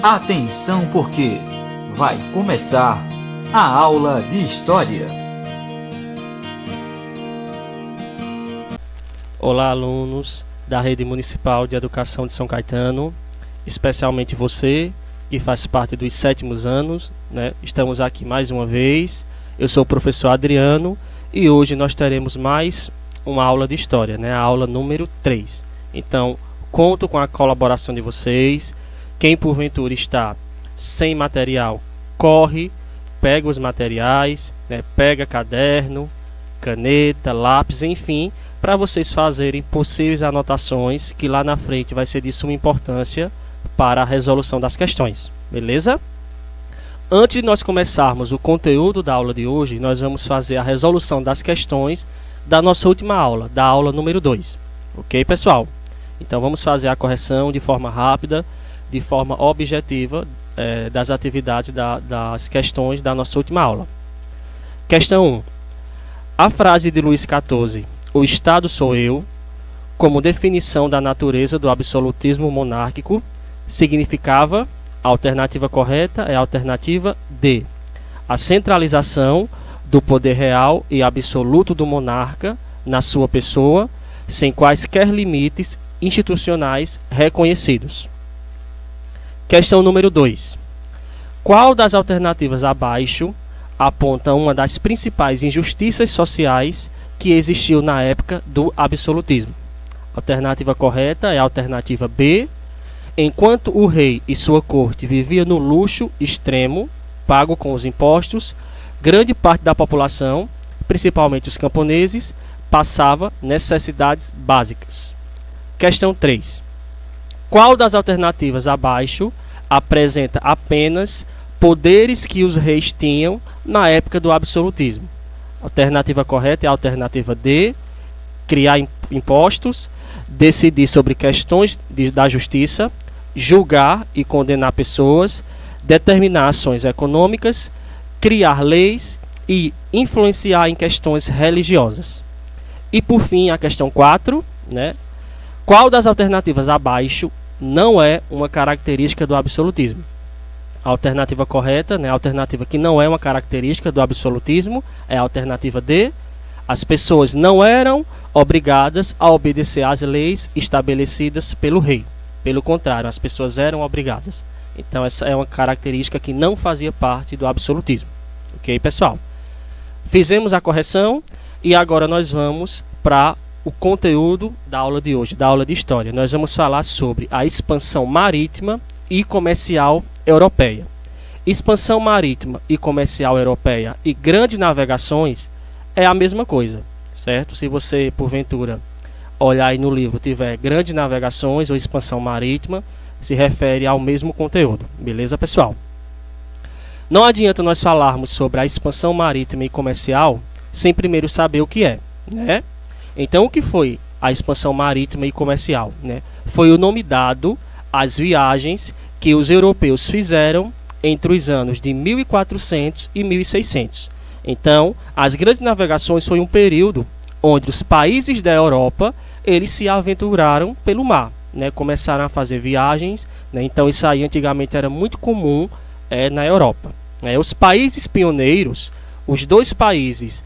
Atenção porque vai começar a aula de História. Olá, alunos da Rede Municipal de Educação de São Caetano, especialmente você que faz parte dos 7º anos, né? Estamos aqui mais uma vez. Eu sou o professor Adriano e hoje nós teremos mais uma aula de História, né? A aula número 3. Então, conto com a colaboração de vocês. Quem porventura está sem material, corre, pega os materiais, né? Pega caderno, caneta, lápis, enfim, para vocês fazerem possíveis anotações que lá na frente vai ser de suma importância para a resolução das questões, beleza? Antes de nós começarmos o conteúdo da aula de hoje, nós vamos fazer a resolução das questões da nossa última aula, da aula número 2. Ok, pessoal? Então vamos fazer a correção de forma rápida, de forma objetiva, das atividades das questões da nossa última aula. Questão 1. A frase de Luís XIV, "O Estado sou eu", como definição da natureza do absolutismo monárquico, significava, a alternativa correta é a alternativa D. A centralização do poder real e absoluto do monarca na sua pessoa, sem quaisquer limites institucionais reconhecidos. Questão número 2. Qual das alternativas abaixo aponta uma das principais injustiças sociais que existiu na época do absolutismo? A alternativa correta é a alternativa B. Enquanto o rei e sua corte viviam no luxo extremo, pago com os impostos, grande parte da população, principalmente os camponeses, passava necessidades básicas. Questão 3. Qual das alternativas abaixo apresenta apenas poderes que os reis tinham na época do absolutismo? A alternativa correta é a alternativa D. Criar impostos, decidir sobre questões da justiça, julgar e condenar pessoas, determinar ações econômicas, criar leis e influenciar em questões religiosas. E por fim, a questão 4, né? Qual das alternativas abaixo não é uma característica do absolutismo? A alternativa correta, né, a alternativa que não é uma característica do absolutismo, é a alternativa D. As pessoas não eram obrigadas a obedecer às leis estabelecidas pelo rei. Pelo contrário, as pessoas eram obrigadas. Então essa é uma característica que não fazia parte do absolutismo. Ok, pessoal? Fizemos a correção e agora nós vamos para o conteúdo da aula de hoje, da aula de História. Nós vamos falar sobre a expansão marítima e comercial europeia. Expansão marítima e comercial europeia e grandes navegações é a mesma coisa, certo? Se você, porventura, olhar aí no livro, tiver grandes navegações ou expansão marítima, se refere ao mesmo conteúdo. Beleza, pessoal? Não adianta nós falarmos sobre a expansão marítima e comercial sem primeiro saber o que é, né? Então, o que foi a expansão marítima e comercial, né? Foi o nome dado às viagens que os europeus fizeram entre os anos de 1400 e 1600. Então, as grandes navegações foi um período onde os países da Europa eles se aventuraram pelo mar, né? Começaram a fazer viagens, né? Então, isso aí antigamente era muito comum na Europa. Os países pioneiros, os dois países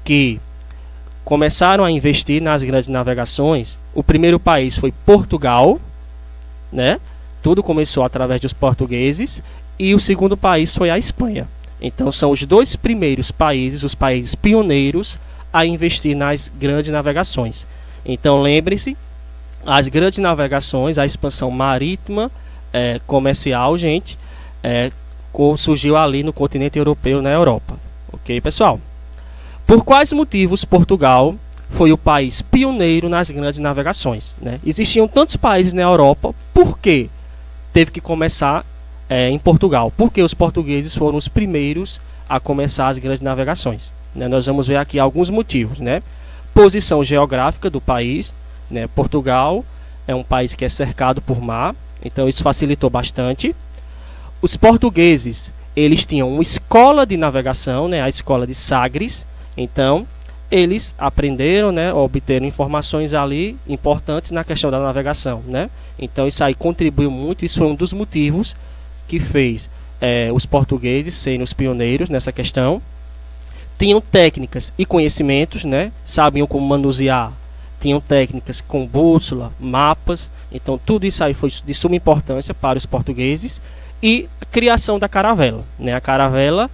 que começaram a investir nas grandes navegações, o primeiro país foi Portugal, né? Tudo começou através dos portugueses, e o segundo país foi a Espanha. Então são os dois primeiros países, os países pioneiros a investir nas grandes navegações. Então lembre-se, as grandes navegações, a expansão marítima, comercial, gente, surgiu ali no continente europeu, na Europa. Ok, pessoal? Por quais motivos Portugal foi o país pioneiro nas grandes navegações, né? Existiam tantos países na Europa, por que teve que começar em Portugal? Porque os portugueses foram os primeiros a começar as grandes navegações, né? Nós vamos ver aqui alguns motivos, né? Posição geográfica do país, né? Portugal é um país que é cercado por mar, então isso facilitou bastante. Os portugueses, eles tinham uma escola de navegação, né? A escola de Sagres. Então, eles aprenderam, né, obteram informações ali importantes na questão da navegação, né? Então isso aí contribuiu muito, isso foi um dos motivos que fez os portugueses serem os pioneiros nessa questão. Tinham técnicas e conhecimentos, né? Sabiam como manusear, tinham técnicas com bússola, mapas, então tudo isso aí foi de suma importância para os portugueses. E a criação da caravela, né? A caravela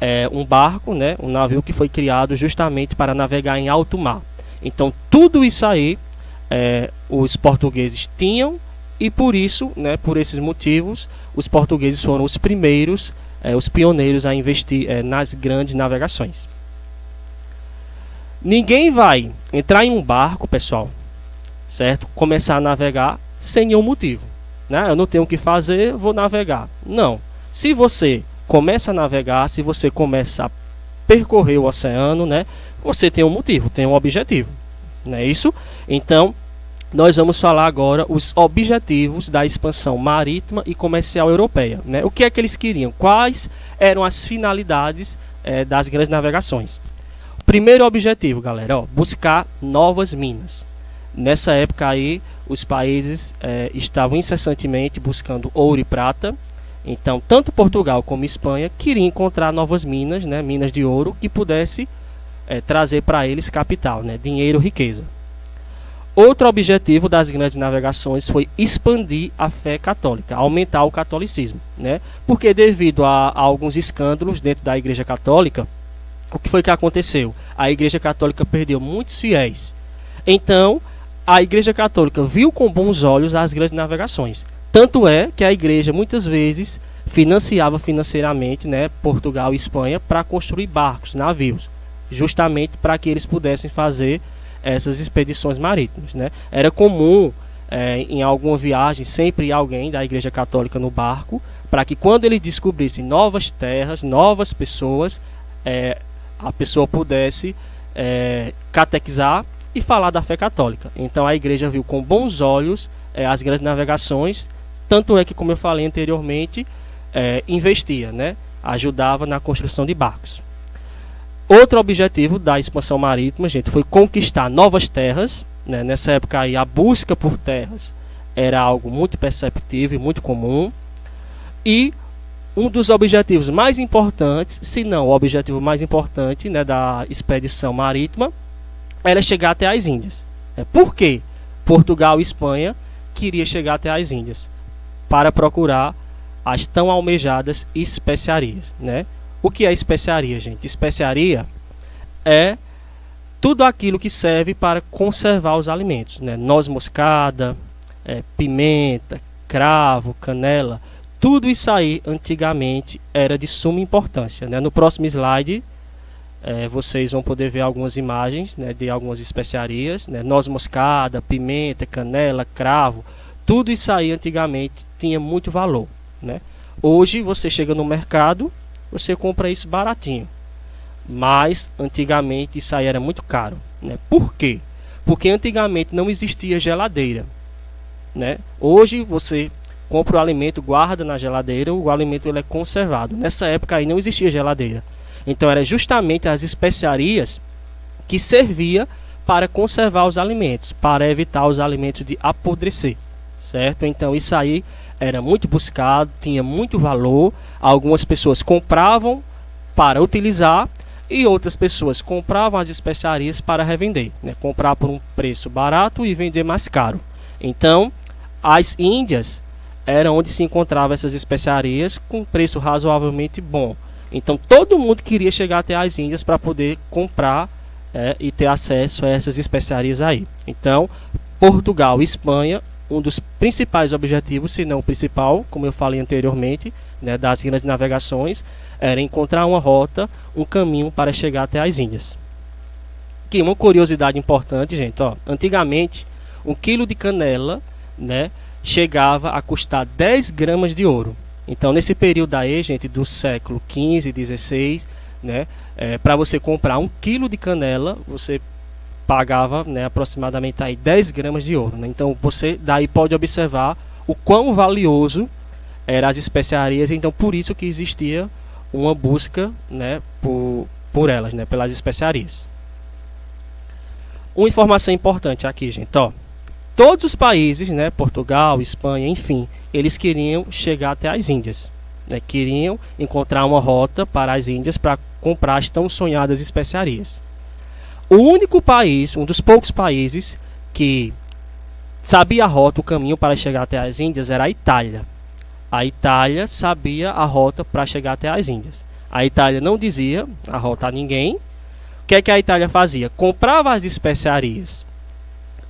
é um barco, né? Um navio que foi criado justamente para navegar em alto mar. Então tudo isso aí os portugueses tinham, e por isso, né, por esses motivos, os portugueses foram os primeiros, os pioneiros a investir nas grandes navegações. Ninguém vai entrar em um barco, pessoal, certo? Começar a navegar sem nenhum motivo, né? Eu não tenho o que fazer, vou navegar. Não. Se você começa a navegar, se você começa a percorrer o oceano, né, você tem um motivo, tem um objetivo, não é isso? Então, nós vamos falar agora os objetivos da expansão marítima e comercial europeia, né? O que é que eles queriam? Quais eram as finalidades das grandes navegações? O primeiro objetivo, galera, buscar novas minas. Nessa época aí, os países estavam incessantemente buscando ouro e prata. Então, tanto Portugal como Espanha queriam encontrar novas minas, né, minas de ouro, que pudesse trazer para eles capital, né, dinheiro, riqueza. Outro objetivo das grandes navegações foi expandir a fé católica, aumentar o catolicismo, né? Porque devido a alguns escândalos dentro da Igreja Católica, o que foi que aconteceu? A Igreja Católica perdeu muitos fiéis. Então, a Igreja Católica viu com bons olhos as grandes navegações. Tanto é que a Igreja muitas vezes financiava financeiramente, né, Portugal e Espanha para construir barcos, navios, justamente para que eles pudessem fazer essas expedições marítimas, né? Era comum em alguma viagem sempre ir alguém da Igreja Católica no barco, para que quando eles descobrissem novas terras, novas pessoas, a pessoa pudesse catequizar e falar da fé católica. Então a Igreja viu com bons olhos as grandes navegações, tanto é que, como eu falei anteriormente, investia, né? Ajudava na construção de barcos. Outro objetivo da expansão marítima, gente, foi conquistar novas terras, né? Nessa época aí, a busca por terras era algo muito perceptível e muito comum. E um dos objetivos mais importantes, se não o objetivo mais importante, né, da expedição marítima, era chegar até as Índias. Por quê? Portugal e Espanha queria chegar até as Índias para procurar as tão almejadas especiarias, né? O que é especiaria, gente? Especiaria é tudo aquilo que serve para conservar os alimentos, né? Noz moscada, pimenta, cravo, canela, tudo isso aí antigamente era de suma importância, né? No próximo slide vocês vão poder ver algumas imagens, né, de algumas especiarias, né? Noz moscada, pimenta, canela, cravo, tudo isso aí antigamente tinha muito valor, né? Hoje você chega no mercado, você compra isso baratinho, mas antigamente isso aí era muito caro, né? Por quê? Porque antigamente não existia geladeira, né? Hoje você compra o alimento, guarda na geladeira, o alimento ele é conservado. Nessa época aí não existia geladeira, então era justamente as especiarias que servia para conservar os alimentos, para evitar os alimentos de apodrecer, certo? Então isso aí era muito buscado, tinha muito valor. Algumas pessoas compravam para utilizar e outras pessoas compravam as especiarias para revender, né? Comprar por um preço barato e vender mais caro. Então, as Índias eram onde se encontravam essas especiarias com preço razoavelmente bom. Então, todo mundo queria chegar até as Índias para poder comprar e ter acesso a essas especiarias aí. Então, Portugal e Espanha, um dos principais objetivos, se não o principal, como eu falei anteriormente, né, das grandes navegações, era encontrar uma rota, um caminho para chegar até as Índias. Aqui uma curiosidade importante, gente, antigamente 1 quilo de canela, né, chegava a custar 10 gramas de ouro. Então nesse período aí, gente, do século XV e XVI, né, para você comprar 1 quilo de canela, você pagava, né, aproximadamente aí 10 gramas de ouro, né? Então você daí pode observar o quão valioso eram as especiarias. Então por isso que existia uma busca, né, por elas, né, pelas especiarias. Uma informação importante aqui, gente, ó. Todos os países, né, Portugal, Espanha, enfim, eles queriam chegar até as Índias, né, queriam encontrar uma rota para as Índias para comprar as tão sonhadas especiarias. O único país, um dos poucos países que sabia a rota, o caminho para chegar até as Índias era a Itália. A Itália sabia a rota para chegar até as Índias. A Itália não dizia a rota a ninguém. O que é que a Itália fazia? Comprava as especiarias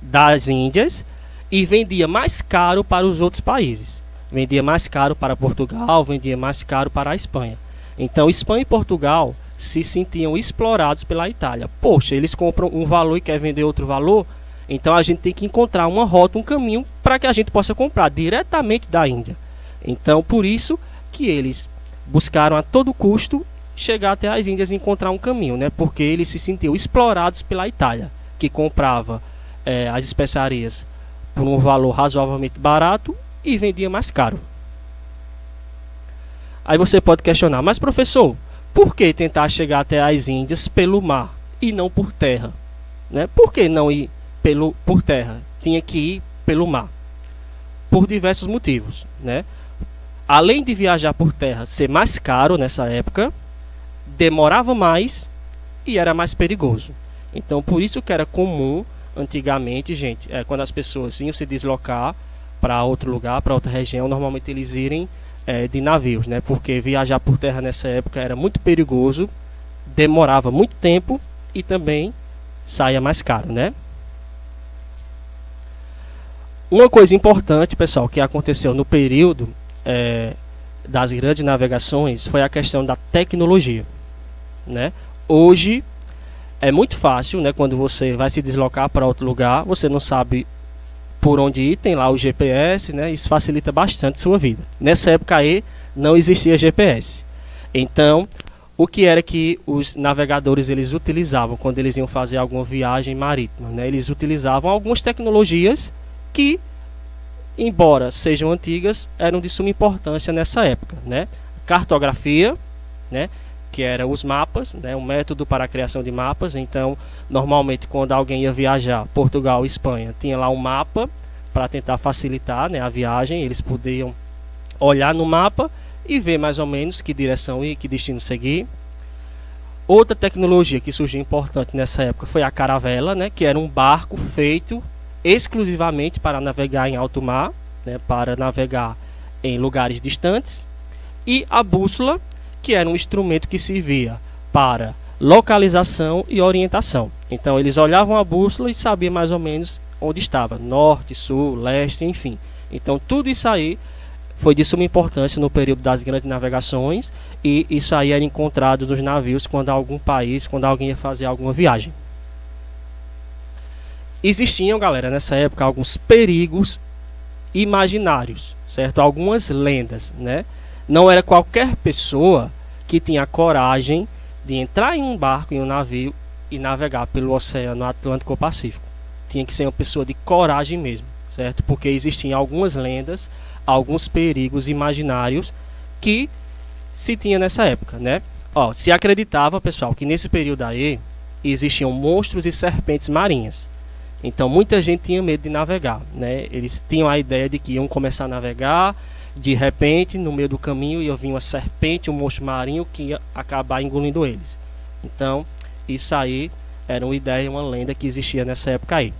das Índias e vendia mais caro para os outros países. Vendia mais caro para Portugal, vendia mais caro para a Espanha. Então, Espanha e Portugal se sentiam explorados pela Itália. Poxa, eles compram um valor e querem vender outro valor, então a gente tem que encontrar uma rota, um caminho para que a gente possa comprar diretamente da Índia. Então, por isso que eles buscaram a todo custo chegar até as Índias e encontrar um caminho, né? Porque eles se sentiam explorados pela Itália, que comprava as especiarias por um valor razoavelmente barato e vendia mais caro. Aí você pode questionar, mas professor, por que tentar chegar até as Índias pelo mar e não por terra? Né? Por que não ir por terra? Tinha que ir pelo mar. Por diversos motivos, né? Além de viajar por terra ser mais caro nessa época, demorava mais e era mais perigoso. Então, por isso que era comum antigamente, gente, quando as pessoas iam se deslocar para outro lugar, para outra região, normalmente eles irem de navios, né? Porque viajar por terra nessa época era muito perigoso, demorava muito tempo e também saía mais caro, né? Uma coisa importante, pessoal, que aconteceu no período das grandes navegações foi a questão da tecnologia, né? Hoje é muito fácil, né? Quando você vai se deslocar para outro lugar, você não sabe por onde ir, tem lá o GPS, né? Isso facilita bastante a sua vida. Nessa época aí não existia GPS. Então, o que era que os navegadores eles utilizavam quando eles iam fazer alguma viagem marítima, né? Eles utilizavam algumas tecnologias que, embora sejam antigas, eram de suma importância nessa época, né? Cartografia, né? Que eram os mapas, né? Um método para a criação de mapas. Então, normalmente, quando alguém ia viajar, Portugal, Espanha, tinha lá um mapa para tentar facilitar, né, a viagem. Eles podiam olhar no mapa e ver mais ou menos que direção e que destino seguir. Outra tecnologia que surgiu importante nessa época foi a caravela, né? Que era um barco feito exclusivamente para navegar em alto mar, né? Para navegar em lugares distantes. E a bússola, que era um instrumento que servia para localização e orientação. Então eles olhavam a bússola e sabiam mais ou menos onde estava, norte, sul, leste, enfim. Então tudo isso aí foi de suma importância no período das grandes navegações, e isso aí era encontrado nos navios quando alguém ia fazer alguma viagem. Existiam, galera, nessa época alguns perigos imaginários, certo? Algumas lendas, né? Não era qualquer pessoa que tinha coragem de entrar em um barco, em um navio e navegar pelo Oceano Atlântico ou Pacífico. Tinha que ser uma pessoa de coragem mesmo, certo? Porque existiam algumas lendas, alguns perigos imaginários que se tinha nessa época, né? Ó, se acreditava, pessoal, que nesse período aí existiam monstros e serpentes marinhas. Então muita gente tinha medo de navegar, né? Eles tinham a ideia de que iam começar a navegar, de repente, no meio do caminho, ia vir uma serpente, um monstro marinho que ia acabar engolindo eles. Então, isso aí era uma ideia, uma lenda que existia nessa época aí.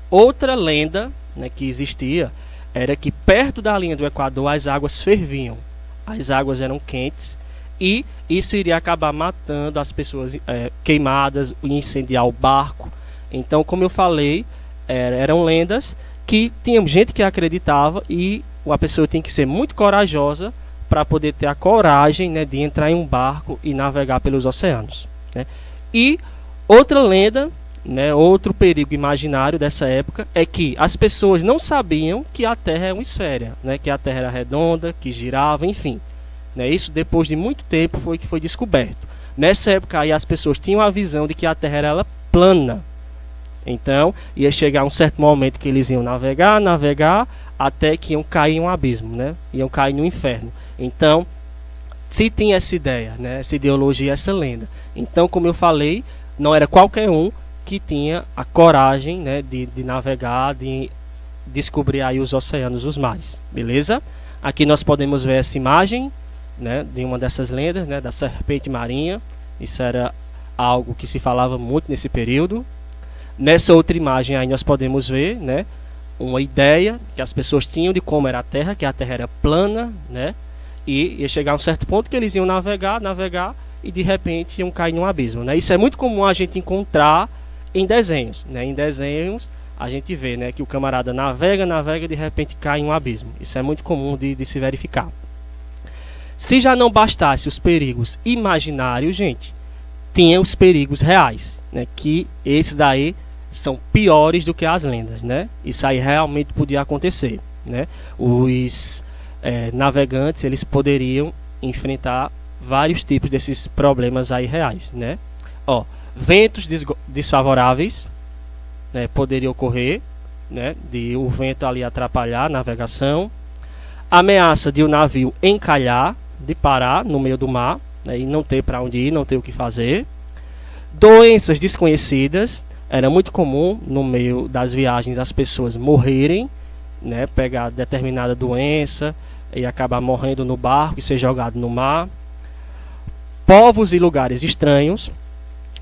Outra lenda, né, que existia era que perto da linha do Equador as águas ferviam. As águas eram quentes e isso iria acabar matando as pessoas queimadas, incendiar o barco. Então, como eu falei, eram lendas que tinha gente que acreditava, e uma pessoa tem que ser muito corajosa para poder ter a coragem, né, de entrar em um barco e navegar pelos oceanos, né? E outra lenda, né, outro perigo imaginário dessa época é que as pessoas não sabiam que a Terra é uma esfera, né, que a Terra era redonda, que girava, enfim, né? Isso depois de muito tempo foi que foi descoberto. Nessa época aí as pessoas tinham a visão de que a Terra era plana. Então ia chegar um certo momento que eles iam navegar até que iam cair em um abismo, né? Iam cair no inferno. Então se tinha essa ideia, né? Essa ideologia, essa lenda. Então, como eu falei, não era qualquer um que tinha a coragem, né, de navegar, de descobrir aí os oceanos, os mares, beleza? Aqui nós podemos ver essa imagem, né, de uma dessas lendas, né, da serpente marinha. Isso era algo que se falava muito nesse período. Nessa outra imagem aí nós podemos ver, né, uma ideia que as pessoas tinham de como era a Terra, que a Terra era plana, né, e ia chegar a um certo ponto que eles iam navegar e de repente iam cair num abismo, né? Isso é muito comum a gente encontrar em desenhos, né? Em desenhos a gente vê, né, que o camarada navega e de repente cai em um abismo. Isso é muito comum de se verificar. Se já não bastasse os perigos imaginários, gente, tinha os perigos reais, né, que esses daí são piores do que as lendas, né? Isso aí realmente podia acontecer, né? Os navegantes, eles poderiam enfrentar vários tipos desses problemas aí reais, né? Ó, ventos desfavoráveis, né, poderia ocorrer, né, de o vento ali atrapalhar a navegação, ameaça de o navio encalhar, de parar no meio do mar, né, e não ter para onde ir, não ter o que fazer, doenças desconhecidas. Era muito comum no meio das viagens as pessoas morrerem, né, pegar determinada doença e acabar morrendo no barco e ser jogado no mar. Povos e lugares estranhos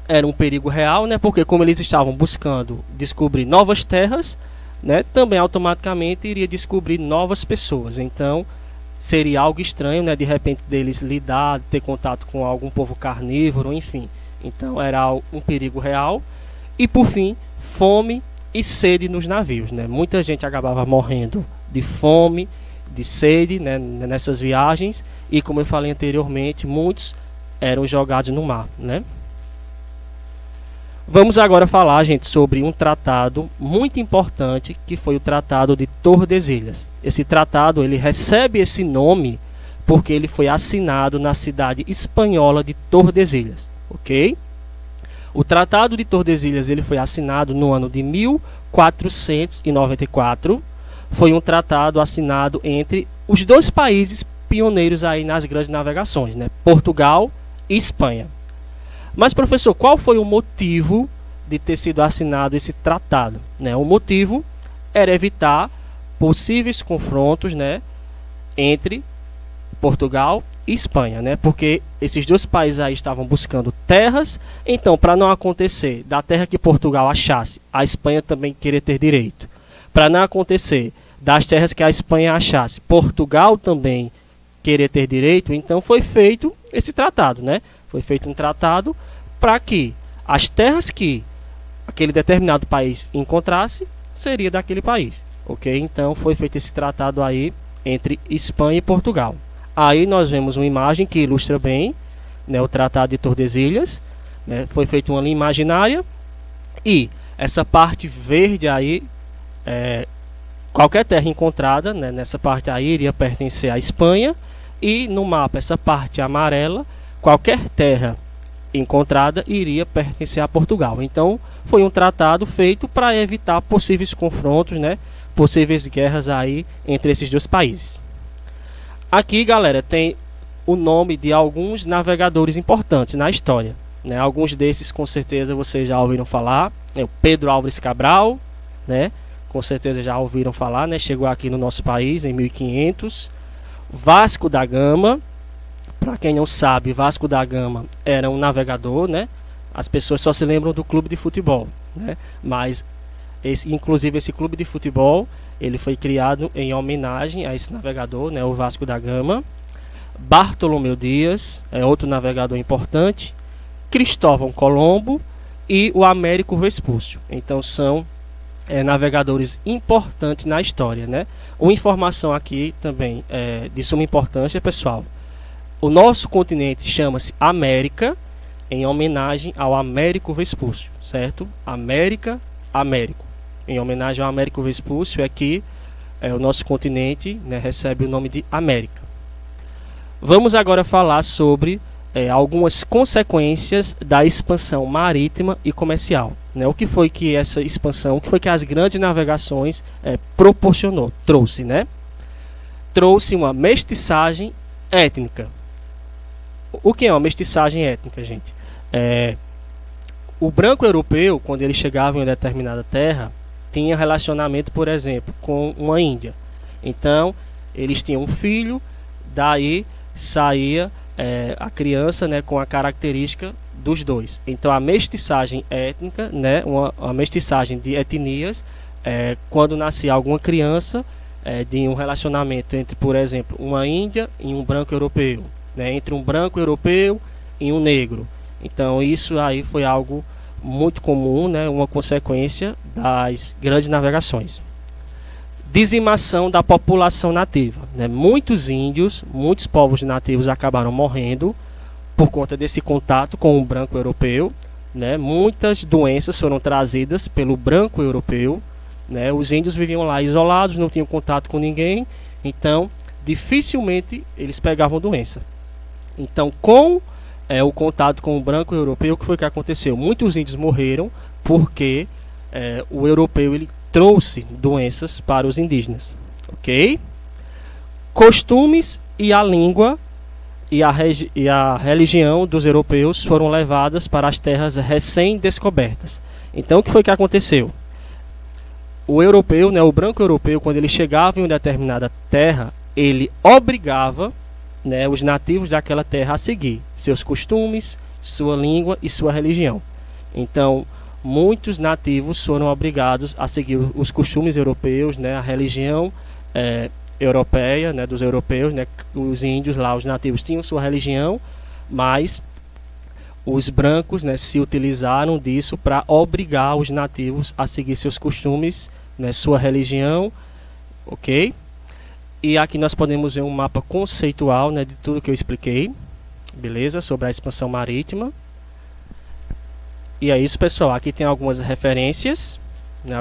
era um perigo real, né, porque como eles estavam buscando descobrir novas terras, né, também automaticamente iria descobrir novas pessoas. Então seria algo estranho, né, de repente deles lidar, ter contato com algum povo carnívoro, enfim. Então era um perigo real. E por fim, fome e sede nos navios, né? Muita gente acabava morrendo de fome, de sede, né, nessas viagens, e como eu falei anteriormente, muitos eram jogados no mar, né? Vamos agora falar, gente, sobre um tratado muito importante, que foi o Tratado de Tordesilhas. Esse tratado, ele recebe esse nome porque ele foi assinado na cidade espanhola de Tordesilhas, ok? O Tratado de Tordesilhas, ele foi assinado no ano de 1494. Foi um tratado assinado entre os dois países pioneiros aí nas grandes navegações, né? Portugal e Espanha. Mas, professor, qual foi o motivo de ter sido assinado esse tratado, né? O motivo era evitar possíveis confrontos, né, entre Portugal e Espanha, né? Porque esses dois países aí estavam buscando terras. Então, para não acontecer da terra que Portugal achasse, a Espanha também querer ter direito. Para não acontecer das terras que a Espanha achasse, Portugal também querer ter direito. Então foi feito esse tratado, né? Foi feito um tratado para que as terras que aquele determinado país encontrasse seria daquele país, ok? Então foi feito esse tratado aí entre Espanha e Portugal. Aí nós vemos uma imagem que ilustra bem, né, o Tratado de Tordesilhas, né? Foi feita uma linha imaginária e essa parte verde aí, qualquer terra encontrada, né, nessa parte aí iria pertencer à Espanha, e no mapa essa parte amarela, qualquer terra encontrada iria pertencer a Portugal. Então foi um tratado feito para evitar possíveis confrontos, né, possíveis guerras aí entre esses dois países. Aqui, galera, tem o nome de alguns navegadores importantes na história, né? Alguns desses com certeza vocês já ouviram falar, né? O Pedro Álvares Cabral, né? Com certeza já ouviram falar, né? Chegou aqui no nosso país em 1500. Vasco da Gama, para quem não sabe, Vasco da Gama era um navegador, né? As pessoas só se lembram do clube de futebol, né? Mas inclusive esse clube de futebol, ele foi criado em homenagem a esse navegador, né, o Vasco da Gama. Bartolomeu Dias é outro navegador importante. Cristóvão Colombo e o Américo Vespúcio. Então são navegadores importantes na história, né? Uma informação aqui também de suma importância, pessoal. O nosso continente chama-se América, em homenagem ao Américo Vespúcio, certo? América, Américo. Em homenagem ao Américo Vespúcio, aqui o nosso continente, né, recebe o nome de América. Vamos agora falar sobre algumas consequências da expansão marítima e comercial, né? O que foi que essa expansão, o que foi que as grandes navegações proporcionou, trouxe, né? Trouxe uma mestiçagem étnica. O que é uma mestiçagem étnica, gente? O branco europeu, quando ele chegava em uma determinada terra, tinha relacionamento, por exemplo, com uma índia. Então, eles tinham um filho, daí saía a criança, né, com a característica dos dois. Então, a mestiçagem étnica, né, uma mestiçagem de etnias, quando nascia alguma criança, de um relacionamento entre, por exemplo, uma índia e um branco europeu, né, entre um branco europeu e um negro. Então, isso aí foi algo muito comum, né, uma consequência das grandes navegações. Dizimação da população nativa, né? Muitos índios, muitos povos nativos acabaram morrendo por conta desse contato com o branco europeu, né? Muitas doenças foram trazidas pelo branco europeu, né? Os índios viviam lá isolados, não tinham contato com ninguém, então dificilmente eles pegavam doença. Então, com o contato com o branco europeu, o que foi que aconteceu? Muitos índios morreram porque o europeu ele trouxe doenças para os indígenas, ok? Costumes e a língua e a religião dos europeus foram levadas para as terras recém-descobertas. Então, o que foi que aconteceu? O europeu, né, o branco europeu, quando ele chegava em uma determinada terra, ele obrigava, né, os nativos daquela terra a seguir seus costumes, sua língua e sua religião. Então, muitos nativos foram obrigados a seguir os costumes europeus, né, a religião europeia, né, dos europeus, né, os índios lá, os nativos tinham sua religião, mas os brancos, né, se utilizaram disso para obrigar os nativos a seguir seus costumes, né, sua religião, ok? E aqui nós podemos ver um mapa conceitual, né, de tudo que eu expliquei, beleza? Sobre a expansão marítima. E é isso, pessoal. Aqui tem algumas referências, né,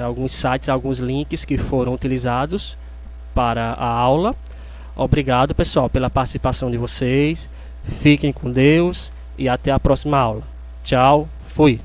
alguns sites, alguns links que foram utilizados para a aula. Obrigado, pessoal, pela participação de vocês. Fiquem com Deus e até a próxima aula. Tchau, fui!